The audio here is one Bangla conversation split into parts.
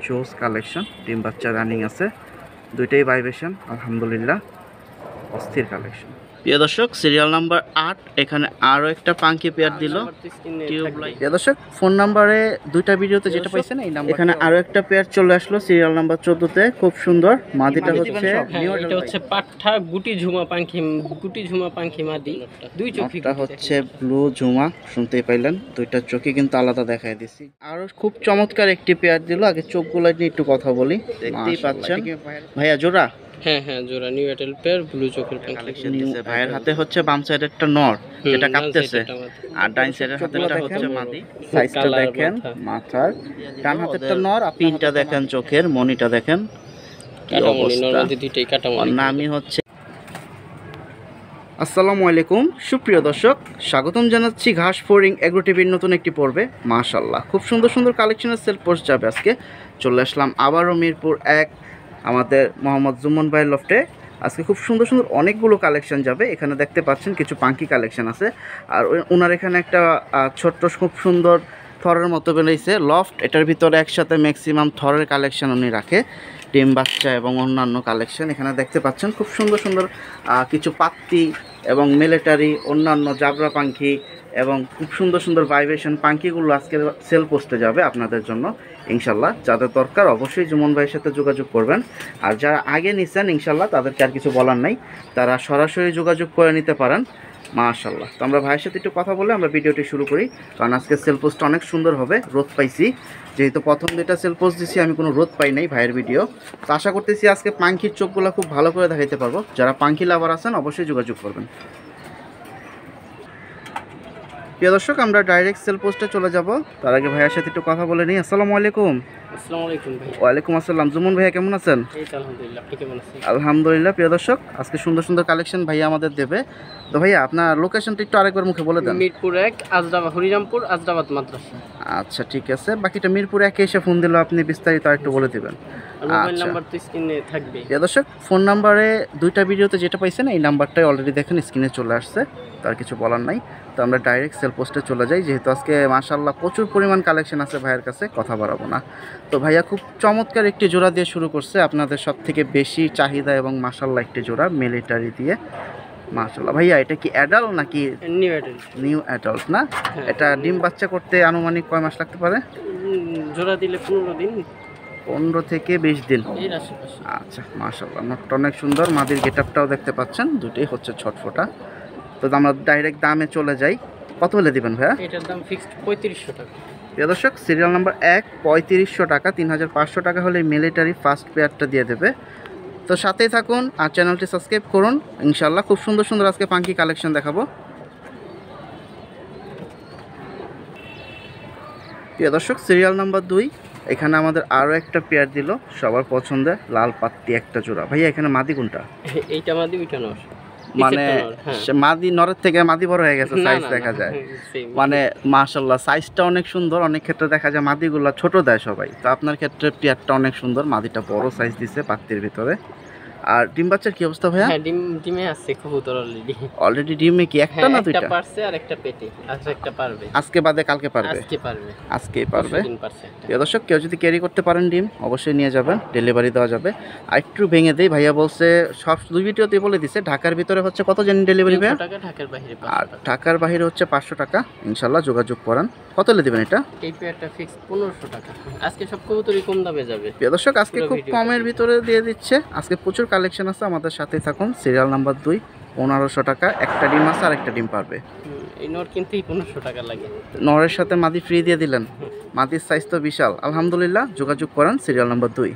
জোস কালেকশন, ডিম বাচ্চা রানিং আছে, দুইটাই ভাইব্রেশন, আলহামদুলিল্লাহ অস্থির কালেকশন। প্রিয় দর্শক, সিরিয়াল নাম্বার 8 এখানে আরও একটা পাঙ্কি পেয়ার দিল। প্রিয় দর্শক, ফোন নাম্বারে দুইটা ভিডিওতে যেটা পাইছেন এই নাম্বার, এখানে আরও একটা পেয়ার চলে আসলো সিরিয়াল নাম্বার 14তে। খুব সুন্দর মাদিটা হচ্ছে, এটা হচ্ছে পাঠা গুটি ঝুমা পাঙ্খি মাদি, দুই চোখি হচ্ছে ব্লু ঝুমা, শুনতেই পাইলেন, দুইটা চোখই কিন্তু আলাদা দেখাই দিছি। আরও খুব চমৎকার একটি পেয়ার দিল। আগে চোখগুলো নিয়ে একটু কথা বলি, দেখতেই পাচ্ছেন ভাইয়া জোড়া। হ্যাঁ হ্যাঁ, জোড়া নিউ এয়ারটেল পেয়ার, ব্লু চোখের পাঙ্খি। ভাইয়ের হাতে হচ্ছে বাম সাইড একটা নর যেটা কাঁপতেছে, আর ডাইন সাইডের হাতেটা হচ্ছে মাদি। সাইজটা দেখেন মাথার, ডান হাতেরটা নর, পিনটা দেখেন চোখের, মনিটা দেখেন কি অবস্থা। দুইটাই কাটামনি। নামই হচ্ছে। আসসালামু আলাইকুম সুপ্রিয় দর্শক, স্বাগতম জানাচ্ছি ঘাস ফোরিং এগ্রো টিভির নতুন একটি পর্বে। মাশাআল্লাহ খুব সুন্দর সুন্দর কালেকশনের সেল পোস্ট যাবে আজকে। চলে আসলাম আবারও মিরপুর 1 আমাদের মোহাম্মদ জুমন ভাইয়ের লফটে। আজকে খুব সুন্দর সুন্দর অনেকগুলো কালেকশন যাবে। এখানে দেখতে পাচ্ছেন কিছু পাঙ্কি কালেকশন আছে, আর ওনার এখানে একটা ছোট্ট খুব সুন্দর থরের মতো বেরিয়েছে লফট। এটার ভিতরে একসাথে ম্যাক্সিমাম থরের কালেকশন উনি রাখে, ডিম বাচ্চা এবং অন্যান্য কালেকশন। এখানে দেখতে পাচ্ছেন খুব সুন্দর সুন্দর কিছু পাত্তি এবং মিলিটারি, অন্যান্য জাবরা পাখি এবং খুব সুন্দর সুন্দর ভাইব্রেশন পাখিগুলো আজকে সেল পোস্টে যাবে আপনাদের জন্য ইনশাল্লাহ। যাদের দরকার অবশ্যই জুমন ভাইয়ের সাথে যোগাযোগ করবেন, আর যারা আগে নিচ্ছেন ইনশাল্লাহ তাদেরকে আর কিছু বলার নাই, তারা সরাসরি যোগাযোগ করে নিতে পারেন। মাশাআল্লাহ, তো আমরা ভাইয়ের সাথে একটু কথা বলে আমরা ভিডিওটি শুরু করি, কারণ আজকে সেল পোস্টটা অনেক সুন্দর হবে। রোদ পাইছি, যেহেতু প্রথম যেটা সেল পোস্ট দিচ্ছি আমি কোনো রোদ পাই নাই ভাইয়ের ভিডিও, তো আশা করতেছি আজকে পাখির চোখগুলো খুব ভালো করে দেখাইতে পারবো। যারা পাখি লাভার আছেন অবশ্যই যোগাযোগ করবেন। প্রিয় দর্শক, আমরা ডাইরেক্ট সেল পোস্টে চলে যাব, তার আগে ভাইয়ের সাথে একটু কথা বলে নিই। আসসালামু আলাইকুম। আসসালামু আলাইকুম ভাই। ওয়ালাইকুম আসসালাম। জুমন ভাইয়া কেমন আছেন? এই তো আলহামদুলিল্লাহ, আপনি কেমন আছেন? আলহামদুলিল্লাহ। প্রিয় দর্শক, আজকে সুন্দর সুন্দর কালেকশন ভাইয়া আমাদের দেবে। তো ভাইয়া আপনার লোকেশনটা একটু আরেকবার মুখে বলে দেন। মিরপুর 1 আজরাবাদ, হরিরামপুর আজরাবাদ মাদ্রাসা। আচ্ছা ঠিক আছে, বাকিটা মিরপুর 1 এসে ফোন দিলে আপনি বিস্তারিত আরেকটু বলে দিবেন। মোবাইল নাম্বার তো স্ক্রিনে থাকবে। প্রিয় দর্শক, ফোন নাম্বারে দুইটা ভিডিওতে যেটা পাইছেন এই নাম্বারটাই অলরেডি দেখেন স্ক্রিনে চলে আসছে, তার কিছু বলার নাই। তো আমরা ডাইরেক্ট সেল পোস্টে চলে যাই, যেহেতু আজকে মাশাআল্লাহ প্রচুর পরিমাণ কালেকশন আছে ভাইয়ের কাছে, কথা বাড়াবো না। তো ভাইয়া খুব চমৎকার একটি জোড়া দিয়ে শুরু করছে, আপনাদের সব থেকে বেশি চাহিদা এবং মাশাআল্লাহ একটি জোড়া মিলিটারি দিয়ে। মাশাআল্লাহ ভাইয়া, এটা কি অ্যাডাল্ট নাকি নিউ অ্যাডাল্ট? নিউ অ্যাডাল্ট না? এটা ডিম বাচ্চা করতে আনুমানিক কয় মাস লাগতে পারে? জোড়া দিলে 15 দিন, 15 থেকে 20 দিন। এর আশেপাশে। আচ্ছা মাশাআল্লাহ, নটটা অনেক সুন্দর, মাদির গেটআপটাও দেখতে পাচ্ছেন, দুটোই হচ্ছে ছটফটা। তো আমরা ডাইরেক্ট দামে চলে যাই, কত হলে দিবেন ভাইয়া? এটার দাম ফিক্সড 3500 টাকা। প্রিয় দর্শক, সিরিয়াল নাম্বার 1 3500 টাকা, 3500 টাকা হলে মিলিটারি ফার্স্ট পেয়ারটা দিয়ে দেবে। তো সাথেই থাকুন আর চ্যানেলটি সাবস্ক্রাইব করুন ইনশাআল্লাহ। খুব সুন্দর সুন্দর আজকে পাঙ্কি কালেকশন দেখাবো। প্রিয় দর্শক, সিরিয়াল নাম্বার 2 এখানে আমাদের আরও একটা পেয়ার দিল, সবার পছন্দের লাল পাত্তি একটা জোড়া। ভাইয়া এখানে মাদি কোনটা? এইটা মাদি, ওইটা নর। মানে মাদি নরের থেকে মাদি বড় হয়ে গেছে, সাইজ দেখা যায়। মানে মাশাআল্লাহ সাইজটা অনেক সুন্দর, অনেক ক্ষেত্রে দেখা যায় মাদিগুলা ছোট দেয় সবাই, তো আপনার ক্ষেত্রে পেয়ারটা অনেক সুন্দর, মাদিটা বড় সাইজ দিছে পাত্তির ভিতরে। আর ডিম বাচ্চার কি অবস্থা ভাইয়া? হ্যাঁ, ডিমে আছে কবুতর অলরেডি ডিমে কি একটা না দুইটা? একটা পারছে আর একটা পেটে, আজ একটা পারবে। আজকে বাদে কালকে পারবে? আজকেই পারবে। প্রিয় দর্শক, কেউ যদি ক্যারি করতে পারেন ডিম অবশ্যই নিয়ে যাবেন, ডেলিভারি দেওয়া যাবে। আর একটু ভেঙে দেই, ভাইয়া বলছে সব দুই ভিডিওতে বলে দিছে ঢাকার ভিতরে হচ্ছে কত জানি ডেলিভারি ভাইয়া? আর ঢাকার বাইরে হচ্ছে 500 টাকা। ইনশাআল্লাহ যোগাযোগ করেন। কত হলে দিবেন এটা? এই পেয়ারটা ফিক্স 1500 টাকা। আজকে সব কবুতরই কম দামে যাবে। প্রিয় দর্শক, আজকে খুব কমের ভিতরে দিয়ে দিচ্ছে, আজকে প্রচুর কালেকশন আছে, আমাদের সাথেই থাকুন। সিরিয়াল নাম্বার 2 1500 টাকা, একটা ডিম আছে আর একটা ডিম পারবে। এই নর কিন্তু 1500 টাকা লাগে। নরের সাথে মাদি ফ্রি দিয়ে দিলেন, মাদির সাইজ তো বিশাল, আলহামদুলিল্লাহ যোগাযোগ করেন। Serial number 2।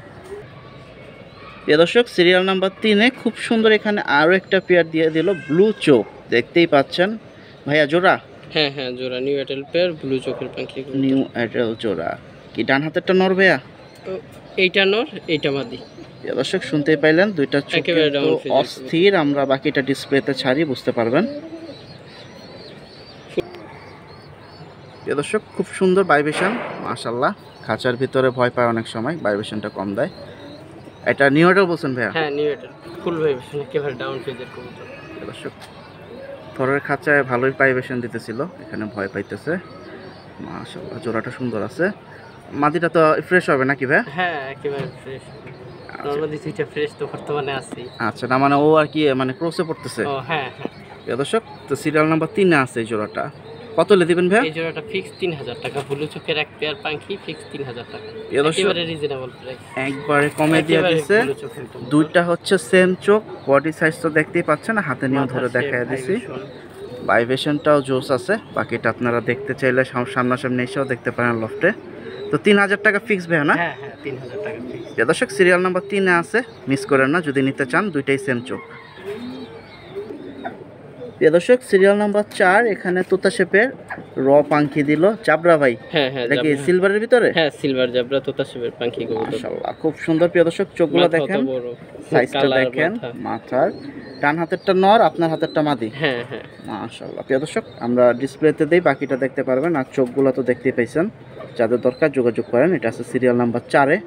প্রিয় দর্শক, সিরিয়াল নাম্বার 3 খুব সুন্দর এখানে আরও একটা পেয়ার দিয়ে দিল, ব্লু চোখ, দেখতেই পাচ্ছেন। ভাইয়া জোড়া? হ্যাঁ হ্যাঁ, জোড়া নিউ অ্যাডাল পেয়ার, ব্লু চোখের পাখি। নিউ অ্যাডাল জোড়া। কি ডান হাতেরটা নর ভাইয়া? এইটা নর, এইটা মাদি। প্রিয় দর্শক, শুনতেই পাইলেন, দুইটা চোখ অস্থির, আমরা বাকিটা ডিসপ্লেতে ছাড়ি, বুঝতে পারবেন। প্রিয় দর্শক, খুব সুন্দর ভাইব্রেশন মাশাআল্লাহ, খাঁচার ভিতরে ভয় পায় অনেক সময়, ভাইব্রেশনটা কম দেয়। এটা নিউ অ্যাডাল বলছেন ভাইয়া? হ্যাঁ নিউ অ্যাডাল, ফুল ভাইব্রেশন, একেবারে ডাউন ফেজের কবুতর। প্রিয় দর্শক, থরের খাঁচায় ভালোই ভাইব্রেশন দিতেছিল, এখানে ভয় পাইতেছে। মাশাআল্লাহ জোড়াটা সুন্দর আছে। মাদিটা তো ফ্রেশ হবে নাকি ভাই? হ্যাঁ একেবারে ফ্রেশ। নরমালি দুইটা ফ্রেশ তো বর্তমানে আছে। আচ্ছা, না মানে ও আর কি মানে ক্রসে পড়তেছে। ও হ্যাঁ হ্যাঁ। প্রিয় দর্শক, তো সিরিয়াল নাম্বার 3 আছে এই জোড়াটা, কত হলে দিবেন ভাই? এই জোড়াটা ফিক্স 3000 টাকা, ব্লু চোখের এক পেয়ার পাখি ফিক্স 3000 টাকা, প্রিয় দর্শক, একেবারে রিজনেবল প্রাইস, একবারে কমে দিয়ে দিছে। দুইটা হচ্ছে সেম চোখ, বডি সাইজ তো দেখতেই পাচ্ছেন, হাতে নিয়েও ধরে দেখায় দিছি। ভাইব্রেশনটাও জোস আছে, বাকিটা আপনারা দেখতে চাইলে সামনাসামনি এসেও দেখতে পারেন লফটে। তো 3000 টাকা ফিক্স ভাই না? হ্যাঁ হ্যাঁ 3000 টাকা ফিক্স। প্রিয় দর্শক, সিরিয়াল নাম্বার 3 আছে, মিস করেন না যদি নিতে চান, দুইটাই সেম চোখ। প্রিয় দর্শক, সিরিয়াল নাম্বার 4 এখানে তোতা শেপের র পাখি দিল জাবরা ভাই। হ্যাঁ হ্যাঁ এটা কি সিলভারের ভিতরে? হ্যাঁ সিলভার জাবরা তোতা শেপের পাখি কবুতর, মাশাআল্লাহ খুব সুন্দর। প্রিয় দর্শক, চোখগুলো দেখেন, সাইজটা দেখেন, মাথার ডান হাতেরটা নর, আপনার হাতেরটা মাদি। হ্যাঁ হ্যাঁ মাশাআল্লাহ। প্রিয় দর্শক, আমরা ডিসপ্লেতে দেই, বাকিটা দেখতে পারবেন। আর চোখগুলো তো দেখতেই পাইছেন, যাদের দরকার যোগাযোগ করেন। এটা আছে সিরিয়াল নাম্বার 4-এ।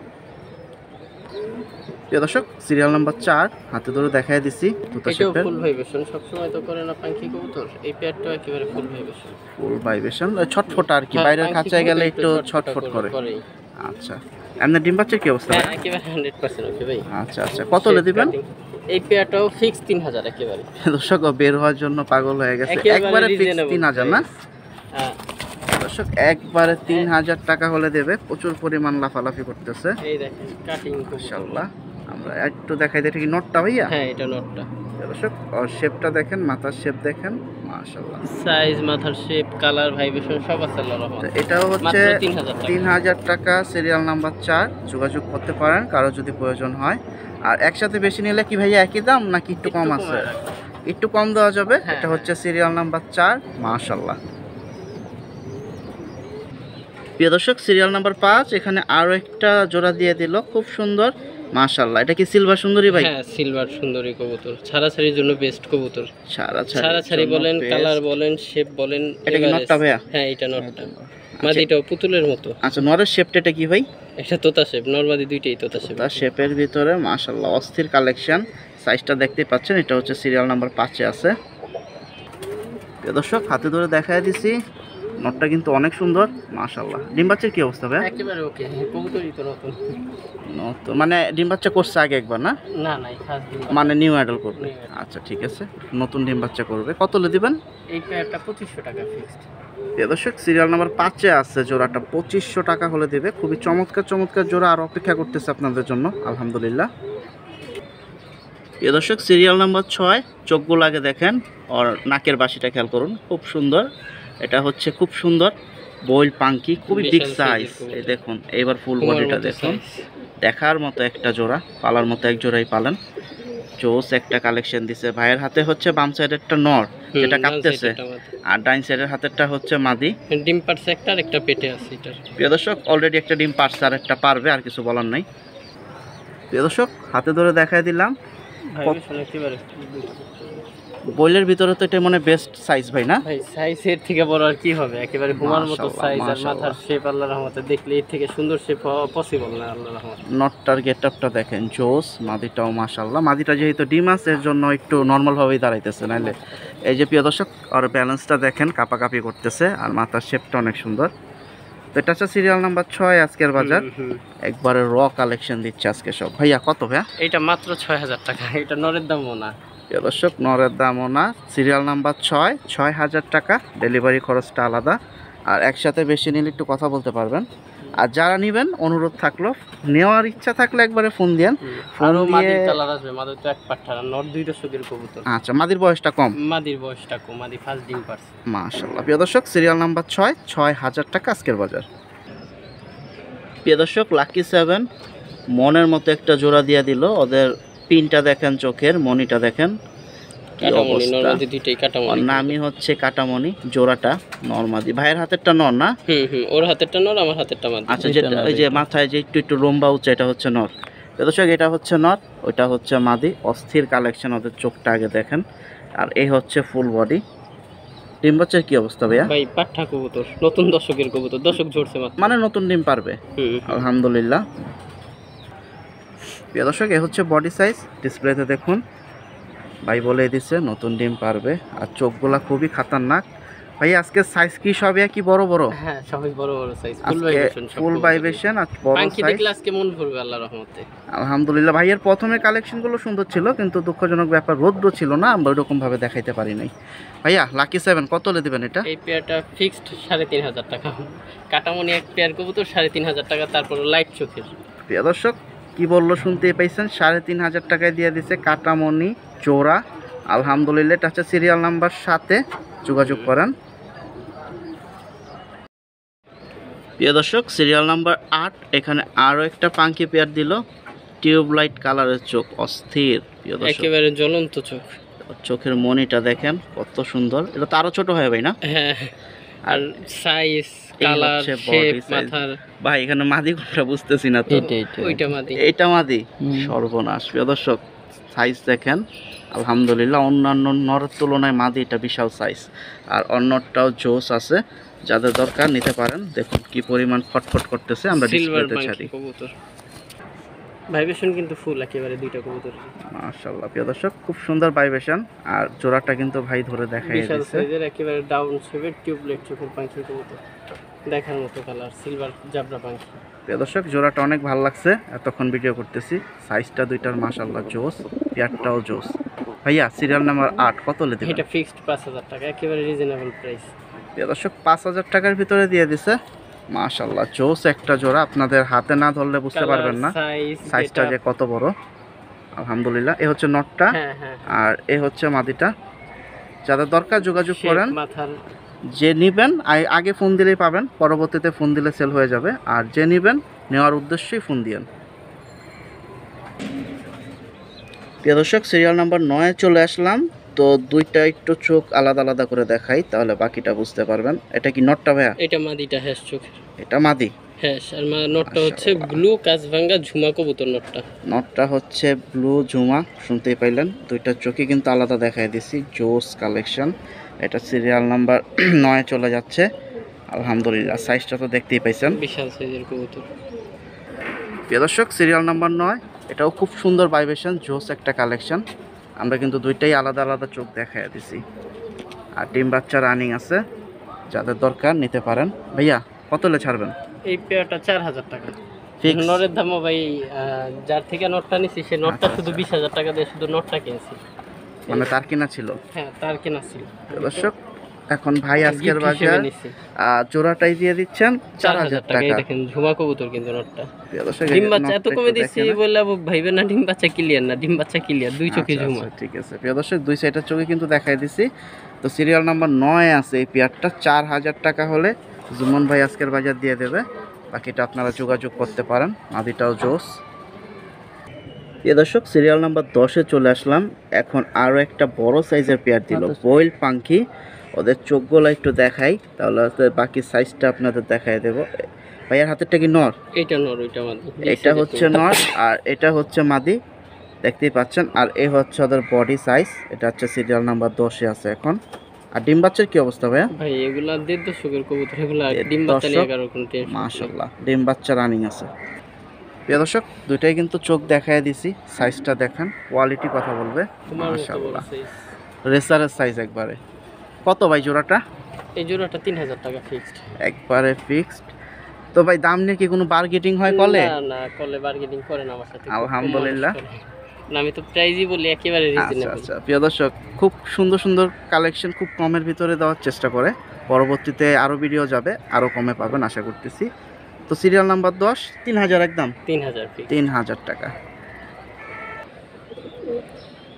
প্রিয় দর্শক, সিরিয়াল নাম্বার 4 হাতে ধরে দেখায় দিছি তোতা এটাও শেপের। ফুল ভাইব্রেশন, সব সময় তো করে না পাখি কবুতর, এই পেয়ারটাও একেবারে ফুল ভাইব্রেশন। ফুল ভাইব্রেশন, ছটফট আর কি, বাইরের খাঁচায় গেলে একটু ছটফট করে। আচ্ছা, এমনি ডিম বাচ্চার কি অবস্থা? হ্যাঁ একেবারে 100% ওকে ভাই। আচ্ছা আচ্ছা, কত হলে দিবেন? এই পেয়ারটাও ফিক্স 3000 একেবারে। দর্শক, বের হওয়ার জন্য পাগল হয়ে গেছে, একবারে ফিক্স 3000 না? হ্যাঁ দর্শক, একবারে 3000 টাকা হলে দেবে। প্রচুর পরিমাণ লাফালাফি করতেছে, এই দেখেন কাটিং মাশাআল্লাহ। আমরা একটু দেখাই দিই, এটা কি নটটা ভাইয়া? হ্যাঁ এটা নটটা। দর্শক, ওর শেপটা দেখেন, মাথার শেপ দেখেন, মাশাআল্লাহ। সাইজ, মাথার শেপ, কালার, ভাইব্রেশন সব আছে আল্লাহর রহমতে। এটাও হচ্ছে মাত্র 3000 টাকা। 3000 টাকা, সিরিয়াল নাম্বার 4। যোগাযোগ করতে পারেন কারো যদি প্রয়োজন হয়। আর একসাথে বেশি নিলে কি ভাইয়া একই দাম নাকি একটু কম আছে? একটু কম দেওয়া যাবে। হ্যাঁ, এটা হচ্ছে সিরিয়াল নাম্বার 4, মাশাআল্লাহ। প্রিয় দর্শক, সিরিয়াল নাম্বার 5 এখানে আরো একটা জোড়া দিয়ে দিল, খুব সুন্দর, মাশাআল্লাহ। এটা কি সিলভার সুন্দরী ভাই? হ্যাঁ সিলভার সুন্দরী কবুতর, ছাড়াছাড়ির জন্য বেস্ট কবুতর। ছাড়াছাড়ি জন্য বলেন, best। কালার বলেন, শেপ বলেন। এটা কি নটটা ভাইয়া? হ্যাঁ এটা নটটা, মাদিটাও পুতুলের মতো। আচ্ছা, নরের শেপটা এটা কি ভাই? এটা তোতা শেপ, নরমাদি দুইটাই তোতা শেপ। তার শেপের ভিতরে মাশাআল্লাহ অস্থির কালেকশন, সাইজটা দেখতে পাচ্ছেন। এটা হচ্ছে সিরিয়াল নাম্বার 5-এ আছে। প্রিয় দর্শক, হাতে ধরে দেখায় দিছি, নটটা কিন্তু অনেক সুন্দর, মাশাআল্লাহ। ডিম বাচ্চার কি অবস্থা ভাই? একেবারে ওকে, কবুতরই তো নতুন। নতুন মানে ডিম বাচ্চা করছে আগে একবার না? না না এই ফার্স্ট দিন। মানে নিউ অ্যাডাল্ট করবে? New adult। আচ্ছা ঠিক আছে, নতুন ডিম বাচ্চা করবে। কত হলে দিবেন? এই পেয়ারটা 2500 টাকা ফিক্সড। প্রিয় দর্শক, সিরিয়াল নাম্বার 5-এ আছে জোড়াটা, 2500 টাকা হলে দেবে। খুবই চমৎকার চমৎকার জোড়া আর অপেক্ষা করতেছে আপনাদের জন্য, আলহামদুলিল্লাহ। প্রিয় দর্শক, সিরিয়াল নাম্বার 6, চোখগুলো আগে দেখেন, আর নাকের বাসিটা খেয়াল করুন, খুব সুন্দর। এটা হচ্ছে খুব সুন্দর বয়েল পাঙ্কি, খুবই বিগ বিশাল সাইজ। size-এর এই দেখুন, এইবার ফুল বডিটা দেখুন, দেখার মতো একটা জোড়া, পালার মতো এক জোড়াই পালেন। জোস একটা কালেকশন দিছে। ভাইয়ের হাতে হচ্ছে বাম সাইডেরটা নর, যেটা কাঁপতেছে, আর ডাইন সাইডের হাতেরটা হচ্ছে মাদি। ডিম পারছে একটা, আর একটা পেটে আছে এটার। প্রিয় দর্শক, অলরেডি একটা ডিম পারছে, আর একটা পারবে, আর কিছু বলার নাই। প্রিয় দর্শক, হাতে ধরে দেখাই দিলাম, ভাইব্রেশন একেবারে। বইলের ভিতরে তো এটা মনে বেস্ট সাইজ ভাই না? ভাই সাইজের থেকে বড় আর কি হবে, একেবারে ঘুমার মতো মাশাআল্লাহ, সাইজ। আর মাশাআল্লাহ। মাথার শেপ আল্লাহর রহমতে দেখলে এর থেকে সুন্দর শেপ হওয়া পসিবল না আল্লাহর রহমতে। নটটার গেটআপটা দেখেন, জোস। মাদিটাও মাশাআল্লাহ, মাদিটা যেহেতু ডিম আছে এর জন্য একটু নর্মাল ভাবেই দাঁড়াইতেছে, নাইলে এই যে প্রিয় দর্শক, আর ব্যালেন্সটা দেখেন, কাপাকাপি করতেছে, আর মাথার শেপটা অনেক সুন্দর। তো এটা হচ্ছে সিরিয়াল নাম্বার 6 আজকের বাজার। একবারে র কালেকশন দিচ্ছে আজকে সব। ভাইয়া কত ভাইয়া? এটা মাত্র 6000 টাকা, এটা নরের দামও না। প্রিয় দর্শক, নরের দামও না, সিরিয়াল নাম্বার 6, 6000 টাকা, ডেলিভারি খরচটা আলাদা। আর একসাথে বেশি নিলে একটু কথা বলতে পারবেন। আর যারা নেবেন, অনুরোধ থাকলো, নেওয়ার ইচ্ছা থাকলে একবারে ফোন দিয়েন। আরো মাদির কালার আসবে, মাদির তো এক পাঠা, নর 2 দশকের কবুতর। আচ্ছা, মাদির বয়সটা কম? মাদির বয়সটা কম, মাদি ফার্স্ট ডিম পারছে। মাশাআল্লাহ। প্রিয় দর্শক, সিরিয়াল নাম্বার 6, 6000 টাকা আজকের বাজার। প্রিয় দর্শক, লাকি 7 মনের মতো একটা জোড়া দিয়ে দিল। ওদের পিনটা দেখেন, চোখের মনিটা দেখেন, কি কাটামণি, অবস্থা। নরমাদি দুইটাই কাটামণি। ওর নামই হচ্ছে কাটামণি। জোড়াটা নরমাদি। ভাইয়ের হাতেরটা নর না? ওর হাতেরটা নর, আমার হাতেরটা মাদি। আচ্ছা, যেটা ওই যে মাথায় যে একটু একটু লম্বা উঁচা, এটা হচ্ছে নর। দর্শক, এটা হচ্ছে নর, ওইটা হচ্ছে মাদি। অস্থির কালেকশন, ওদের চোখটা আগে দেখেন। আর এই হচ্ছে ফুল বডি। ডিম বাচ্চার কি অবস্থা ভাইয়া? ভাই পাঠা কবুতর, নতুন দশকের কবুতর, দশক ঝরছে মাত্র। মানে নতুন ডিম পারবে, আলহামদুলিল্লাহ। প্রিয় দর্শক, এ হচ্ছে বডি সাইজ, ডিসপ্লেতে দেখুন, ভাই বলে দিচ্ছে নতুন ডিম পারবে। আর চোখগুলা খুবই খাতারনাক, ভাই আজকে সাইজ কি সব কি বড় বড়? হ্যাঁ সবই বড় বড় সাইজ, ফুল আজকে ভাইব্রেশন, ফুল ভাইব্রেশন আর বড় পাখি সাইজ। দেখলে আজকে মন ভরবে আল্লাহর রহমতে। আলহামদুলিল্লাহ। ভাইয়ের প্রথমে কালেকশনগুলো সুন্দর ছিল, কিন্তু দুঃখজনক ব্যাপার রৌদ্র ছিল না, আমরা ওইরকম ভাবে দেখাইতে পারি নাই। ভাইয়া লাকি 7 কত হলে দিবেন এটা? এই পেয়ারটা ফিক্সড 3,500 টাকা। কাটামনি এক পেয়ার কবুতর 3,500 টাকা, তারপর লাইট চোখের। প্রিয় দর্শক কি বললো শুনতেই পাইছেন, 3,500 টাকায় দিয়ে দিছে কাটামনি জোড়া। আলহামদুলিল্লাহ। এটা হচ্ছে সিরিয়াল নাম্বার 7-এ, যোগাযোগ করেন। প্রিয় দর্শক সিরিয়াল নাম্বার 8, এখানে আরও একটা পাঙ্কি পেয়ার দিল, টিউবলাইট কালারের চোখ, অস্থির। প্রিয় দর্শক একেবারে জ্বলন্ত চোখ, চোখের মনিটা দেখেন কত সুন্দর। এটা তো আরো ছোট হয় ভাই না? হ্যাঁ। আর সাইজ, এই কালার, হচ্ছে শেপ, body size। মাথার। ভাই এখানে মাদি কোনটা বুঝতেছি না তো। ওইটা মাদি। এটা মাদি? সর্বনাশ। প্রিয় দর্শক সাইজ দেখেন, আলহামদুলিল্লাহ অন্যান্য নরের তুলনায় মাদি এটা বিশাল সাইজ। আর অন্যটাও জোস আছে, যাদের দরকার নিতে পারেন। দেখুন কি পরিমাণ ফটফট করতেছে, আমরা সিলভার ডিসপ্লেতে পাখি ছাড়ি। কবুতর, ভাইব্রেশন কিন্তু ফুল একেবারে দুইটা কবুতর। মাশাআল্লাহ। প্রিয় দর্শক খুব সুন্দর ভাইব্রেশন। আর জোড়াটা কিন্তু ভাই ধরে দেখাই বিশাল দিয়েছে। সাইজের একেবারে ডাউন শেপের টিউবলাইট চোখের পাখি কবুতর, দেখার মতো কালার, সিলভার জাবরা পাখি। প্রিয় দর্শক জোড়াটা অনেক ভালো লাগছে, এতক্ষণ ভিডিও করতেছি। সাইজটা দুইটার মাশাআল্লাহ জোস, পেয়ারটাও জোস। ভাইয়া সিরিয়াল নাম্বার 8 কত হলে দিবেন? এটা ফিক্সড 5,000 টাকা, একেবারে রিজনেবল প্রাইস। প্রিয় দর্শক 5,000 টাকার ভিতরে দিয়ে দিছে। মাশাআল্লাহ জোস একটা জোড়া, আপনাদের হাতে না ধরলে বুঝতে পারবেন না সাইজটা যে কত বড়। আলহামদুলিল্লাহ। এ হচ্ছে নটটা, হ্যাঁ হ্যাঁ, আর এ হচ্ছে মাদিটা। যাদের দরকার যোগাযোগ করেন। মাথার যে নেবেন আগে ফোন দিলেই পাবেন, পরবর্তীতে ফোন দিলে সেল হয়ে যাবে। আর যে নেবেন নেওয়ার উদ্দেশ্যেই ফোন দিয়েন। প্রিয় দর্শক সিরিয়াল নাম্বার 9-এ চলে আসলাম। তো দুইটা একটু চোখ আলাদা আলাদা করে দেখাই, তাহলে বাকিটা বুঝতে পারবেন। এটা কি নটটা ভাইয়া? এটা মাদিটা, হ্যাঁ চোখের। এটা মাদি? হ্যাঁ। আর নটটা হচ্ছে ব্লু কাজভাঙ্গা ঝুমা কবুতর। নটটা হচ্ছে ব্লু ঝুমা, শুনতেই পাইলেন। দুইটা চোখই কিন্তু আলাদা দেখাই দিছি, জোস কালেকশন। এটা সিরিয়াল নাম্বার 9-এ চলে যাচ্ছে। আলহামদুলিল্লাহ। সাইজটা তো দেখতেই পাইছেন, বিশাল সাইজের কবুতর। প্রিয় দর্শক সিরিয়াল নাম্বার 9, এটাও খুব সুন্দর ভাইব্রেশন, জোস একটা কালেকশন। আমরা কিন্তু দুইটাই আলাদা আলাদা চোখ দেখাই দিছি। আর ডিম বাচ্চা রানিং আছে, যাদের দরকার নিতে পারেন। ভাইয়া কত হলে ছাড়বেন? এই পেয়ারটা 4,000 টাকা ফিক্স? নরের দামও ভাই, যার থেকে নটটা নিছি সে নটটা শুধু 20,000 টাকা দিয়ে শুধু নটটা কিনছি। মানে তার কিনা ছিল? হ্যাঁ তার কেনা ছিল। প্রিয় দর্শক এখন ভাই আজকের Gift হিসেবে বাজার নিছি। জোড়াটাই দিয়ে দিচ্ছেন 4,000 টাকা। এই দেখেন ঝুমা কবুতর কিন্তু নটটা। প্রিয় দর্শক ডিম বাচ্চা এত কমে দিছি বলে ভাইবেন না ডিম বাচ্চা ক্লিয়ার না, ডিম বাচ্চা ক্লিয়ার, দুই চোখে ঝুমা। ঠিক আছে প্রিয় দর্শক, দুই সাইডের চোখে কিন্তু দেখাই দিছি। তো সিরিয়াল নাম্বার 9-এ আছে এই পেয়ারটা। 4,000 টাকা হলে জুমন ভাই আজকের বাজার দিয়ে দেবে। বাকিটা আপনারা যোগাযোগ করতে পারেন। মাদিটাও জোস। প্রিয় দর্শক সিরিয়াল নাম্বার 10-এ চলে আসলাম। এখন আরও একটা বড় সাইজের পেয়ার দিল, বয়েল পাঙ্কি। ওদের চোখগুলো একটু দেখাই, তাহলে বাকি সাইজটা আপনাদের দেখাই দেবো। ভাইয়ার হাতেরটা কি নর? এটা নর, ওইটা মাদি। এটা হচ্ছে নর আর এটা হচ্ছে মাদি, দেখতেই পাচ্ছেন। আর এ হচ্ছে ওদের বডি সাইজ। এটা হচ্ছে সিরিয়াল নাম্বার 10-এ আছে এখন। আর ডিম বাচ্চার কি অবস্থা ভাইয়া? ভাই এগুলা 1.5 দশকের কবুতর, এগুলা ডিম বাচ্চা নিয়ে কারো কোনো টেনশন। মাশাআল্লাহ ডিম বাচ্চা রানিং আছে। প্রিয় দর্শক দুইটাই কিন্তু চোখ দেখায় দিছি, সাইজটা দেখেন, কোয়ালিটি কথা বলবে। মাশাআল্লাহ রেসারের সাইজ একবারে। কত ভাই জোড়াটা? এই জোড়াটা 3,000 টাকা ফিক্সড, একবারে ফিক্সড। তো ভাই দাম নিয়ে কি কোনো বার্গেটিং হয় কলে? না না, কলে বার্গেনিং করে না আমার সাথে। আলহামদুলিল্লাহ। না আমি তো প্রাইজই বলি একেবারে রিজনেবল। আচ্ছা প্রিয় দর্শক খুব সুন্দর সুন্দর কালেকশন খুব কমের ভিতরে দেওয়ার চেষ্টা করে। পরবর্তীতে আরও ভিডিও যাবে, আরও কমে পাবেন আশা করতেছি। তো সিরিয়াল নাম্বার 10 3,000 একদম 3,000 টাকা।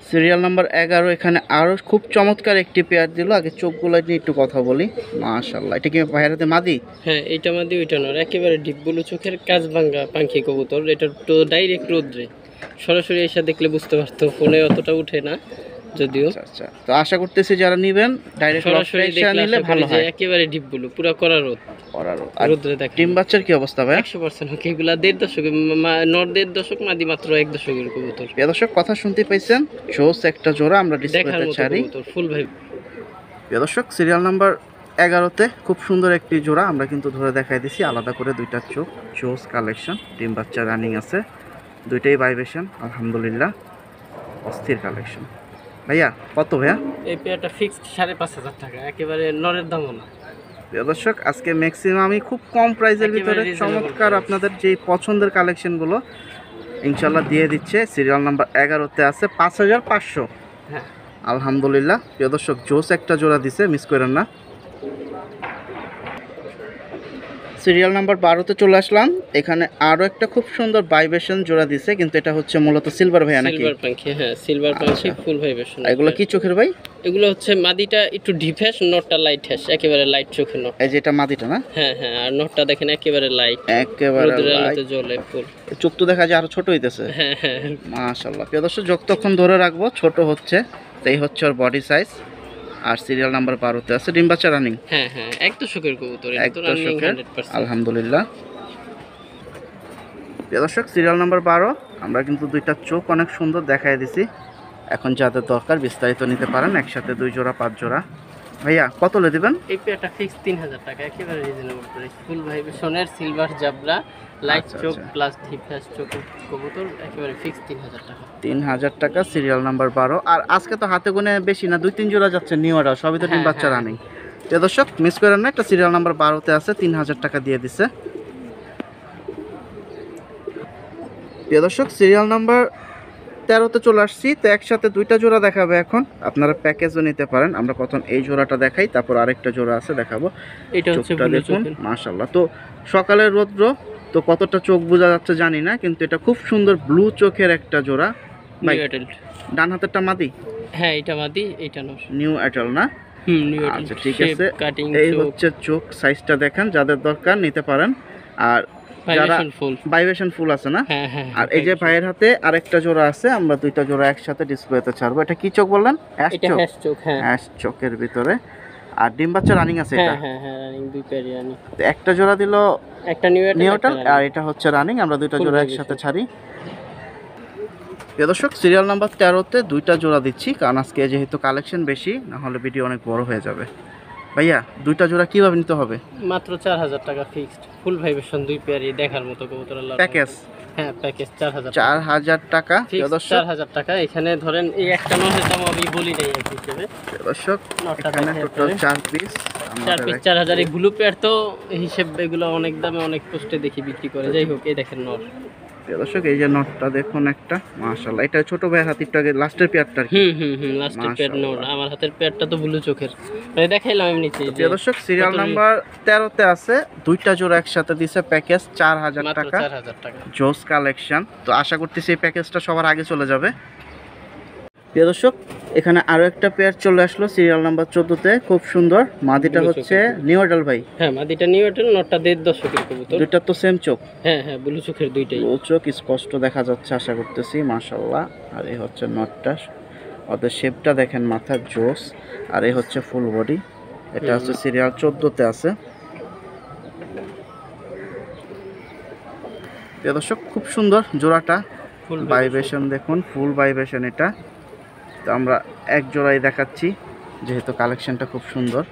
সিরিয়াল নাম্বার 11 এখানে আরও খুব চমৎকার একটি পেয়ার দিল। আগে চোখগুলো নিয়ে একটু কথা বলি। মাশাআল্লাহ এটা কি বাইরেতে মাদি? হ্যাঁ এইটা মাদি, ওইটা নর। একেবারে ডিপ ব্লু চোখের কাজভাঙ্গা পাখি কবুতর। এটা তো ডাইরেক্ট রোদ্রে, সরাসরি এসে দেখলে বুঝতে পারতো, ফোনে অতটা উঠে না যদিও। আচ্ছা তো আশা করতেছি যারা নেবেন ডাইরেক্ট সরাসরি নিলে ভালো হয়। একেবারে ডিপ ব্লু, পুরো করা রোদ, রোদ্রে দেখেন। ডিম বাচ্চার কি অবস্থা ভাই? 100% ওকে। এগুলা 1.5 দশকের নর, 1.5 দশক, মাদি মাত্র 1 দশকের কবুতর। প্রিয় দর্শক কথা শুনতে পাইছেন, জোস একটা জোড়া। আমরা ডিসপ্লেতে ছাড়ি। ফুল ভাই। প্রিয় দর্শক সিরিয়াল নাম্বার 11-তে খুব সুন্দর একটি জোড়া আমরা কিন্তু ধরে দেখাই দিছি, আলাদা করে দুইটা চোখ, জোস কালেকশন। ডিম বাচ্চা রানিং আছে, দুইটাই ভাইব্রেশন। আলহামদুলিল্লাহ অস্থির কালেকশন। ভাইয়া কত ভাইয়া? এই পেয়ারটা ফিক্সড 5,500 টাকা, একেবারে নরের দামও না। প্রিয় দর্শক আজকে ম্যাক্সিমামই খুব কম প্রাইসের ভিতরে একেবারে চমৎকার reasonable আপনাদের যে পছন্দের কালেকশনগুলো ইনশাল্লাহ দিয়ে দিচ্ছে। সিরিয়াল নাম্বার 11-তে আছে 5,500। হ্যাঁ, আলহামদুলিল্লাহ। প্রিয় দর্শক জোস একটা জোড়া দিছে, মিস করেন না। সিরিয়াল নাম্বার 12-তে চলে আসলাম। এখানে আরও একটা খুব সুন্দর ভাইব্রেশন জোড়া দিছে, কিন্তু এটা হচ্ছে মূলত সিলভার ভাইয়া নাকি? সিলভার পাখি, হ্যাঁ সিলভার পাখি, ফুল ভাইব্রেশন। এগুলো কি চোখের ভাই? এগুলো হচ্ছে মাদিটা একটু ডিপ হ্যাশ, নটটা লাইট হ্যাশ, একেবারে লাইট চোখের নট। এই যে এটা মাদিটা না? হ্যাঁ হ্যাঁ, আর নটটা দেখেন একেবারে লাইট, একেবারে রোদের লাইট। আলোতে জ্বলে ফুল। চোখ তো দেখা যায় আরো ছোট হইতেছে। হ্যাঁ হ্যাঁ, মাশাআল্লাহ। প্রিয় দর্শক যতক্ষণ ধরে রাখবো ছোট হচ্ছে, এই হচ্ছে ওর বডি সাইজ। আর সিরিয়াল নাম্বার 12-তে আছে ডিম বাচ্চা রানিং। হ্যাঁ হ্যাঁ, এক দশকের কবুতর, এক দশকের, আলহামদুলিল্লাহ। প্রিয় দর্শক সিরিয়াল নাম্বার 12 আমরা কিন্তু দুইটা চোখ অনেক সুন্দর দেখাই দিছি। এখন যাদের দরকার বিস্তারিত নিতে পারেন, একসাথে 2 জোড়া 5 জোড়া। ভাইয়া কত লে দিবেন? এই পেয়ারটা ফিক্স 3,000 টাকা, একেবারে রিজনেবল প্রাইস। ফুল ভাইব্রেশনের সিলভার জাবরা, লাইট আচ্ছা, চোখ আচ্ছা। প্লাস ডিপ হ্যাশ চোখের কবুতর, একেবারে ফিক্স 3,000 টাকা। 3,000 টাকা সিরিয়াল নাম্বার 12। আর আজকে তো হাতে গুনে বেশি না, 2-3 জোড়া যাচ্ছে নিউরা, সবই তো ডিম হ্যাঁ, বাচ্চা হ্যাঁ। রানিং। প্রিয় দর্শক মিস করেন না, একটা সিরিয়াল নাম্বার 12-তে আছে 3,000 টাকা দিয়ে দিছে। প্রিয় দর্শক সিরিয়াল নাম্বার 13-তে চলে আসছি। তো একসাথে 2টা জোড়া দেখাবে এখন, আপনারা প্যাকেজও নিতে পারেন। আমরা প্রথম এই জোড়াটা দেখাই, তারপর আরেকটা জোড়া আছে দেখাবো। এটা হচ্ছে চোখটা ব্লু দেখুন চোখের। মাশাআল্লাহ। তো সকালের রৌদ্র তো কতটা চোখ বোঝা যাচ্ছে জানি না, কিন্তু এটা খুব সুন্দর ব্লু চোখের একটা জোড়া। ভাই, নিউ অ্যাডাল্ট। ডান হাতেরটা মাদি? হ্যাঁ, এটা মাদি, এটা নর। নিউ অ্যাডাল না? New adult. আচ্ছা ঠিক আছে। কাটিং এই চোখ, হচ্ছে চোখ সাইজটা দেখেন, যাদের দরকার নিতে পারেন। আর যারা ভাইব্রেশন ফুল। ভাইব্রেশন ফুল আছে না? হ্যাঁ হ্যাঁ। আর এই যে ভাইয়ের হাতে আরেকটা জোড়া আছে, আমরা 2টা জোড়া একসাথে ডিসপ্লেতে ছাড়বো। এটা কি চোখ বললেন? অ্যাশ এটা চোখ? হ্যাশ চোখ, হ্যাঁ। অ্যাশ চোখের ভিতরে। আর ডিম বাচ্চা রানিং আছে এটা? হ্যাঁ হ্যাঁ হ্যাঁ, রানিং, দুই পেয়ারই রানিং। তো একটা জোড়া দিল একটা নিউ নিউটাল, অ্যাডাল্ট, আর এটা হচ্ছে রানিং। আমরা 2টা Full জোড়া vibration। একসাথে ছাড়ি। প্রিয় দর্শক সিরিয়াল নাম্বার 13-তে 2টা জোড়া দিচ্ছি, কারণ আজকে যেহেতু কালেকশন বেশি, না হলে ভিডিও অনেক বড় হয়ে যাবে। ভাইয়া 2টা জোড়া কিভাবে নিতে হবে? মাত্র 4,000 টাকা ফিক্সড, ফুল ভাইব্রেশন, দুই পেয়ারই দেখার মতো কবুতর। আল্লাহ প্যাকেজ হ্যাঁ, প্যাকেজ 4,000 4,000 টাকা। প্রিয় ফিক্সড দর্শক 4,000 টাকা। এখানে ধরেন এই একটা নহের দাম আমি বলি নাই এক হিসেবে। প্রিয় দর্শক নটটা এখানে দেখে টোটাল আপনারা। 4 পিস 4 পিস 4,000। এই ব্লু পেয়ার তো হিসেব, এগুলো অনেক দামে অনেক পোস্টে দেখি বিক্রি করে। যাই হোক, এই দেখেন নর। প্রিয় দর্শক এই যে নটটা দেখুন একটা, মাশাআল্লাহ। এটা ছোট ভাইয়ের হাতিরটা লাস্টের পেয়ারটা আর কি। লাস্টের পেয়ার নর। মাশাআল্লাহ। আমার হাতের পেয়ারটা তো ব্লু চোখের, মানে দেখাইলাম এমনিতে। প্রিয় দর্শক সিরিয়াল কত নাম্বার 13-তে আছে 2টা জোড়া একসাথে দিছে, প্যাকেজ 4,000 মাত্র টাকা। 4,000 টাকা। জোস কালেকশন। তো আশা করতেছি এই প্যাকেজটা সবার আগে চলে যাবে। প্রিয় দর্শক এখানে আরো একটা পেয়ার চলে আসলো সিরিয়াল নাম্বার 14-তে, খুব সুন্দর। মাদিটা Blue হচ্ছে নিউ অ্যাডাল ভাই? হ্যাঁ, মাদিটা নিউ অ্যাডাল, নটটা 1.5 দশকের কবুতর। দুইটা তো সেম চোখ? হ্যাঁ হ্যাঁ, ব্লু চোখের দুইটাই। ও চোখ স্পষ্ট দেখা যাচ্ছে আশা করতেছি, মাশাআল্লাহ। আর এই হচ্ছে নটটা, ওদের শেপটা দেখেন, মাথার জোস। আর এই হচ্ছে ফুল বডি। এটা হচ্ছে সিরিয়াল 14-তে আছে। প্রিয় দর্শক খুব সুন্দর জোড়াটা, ফুল ভাইব্রেশন দেখুন, ফুল ভাইব্রেশন এটা। তো আমরা এক জোড়াই দেখাচ্ছি যেহেতু কালেকশনটা খুব সুন্দর।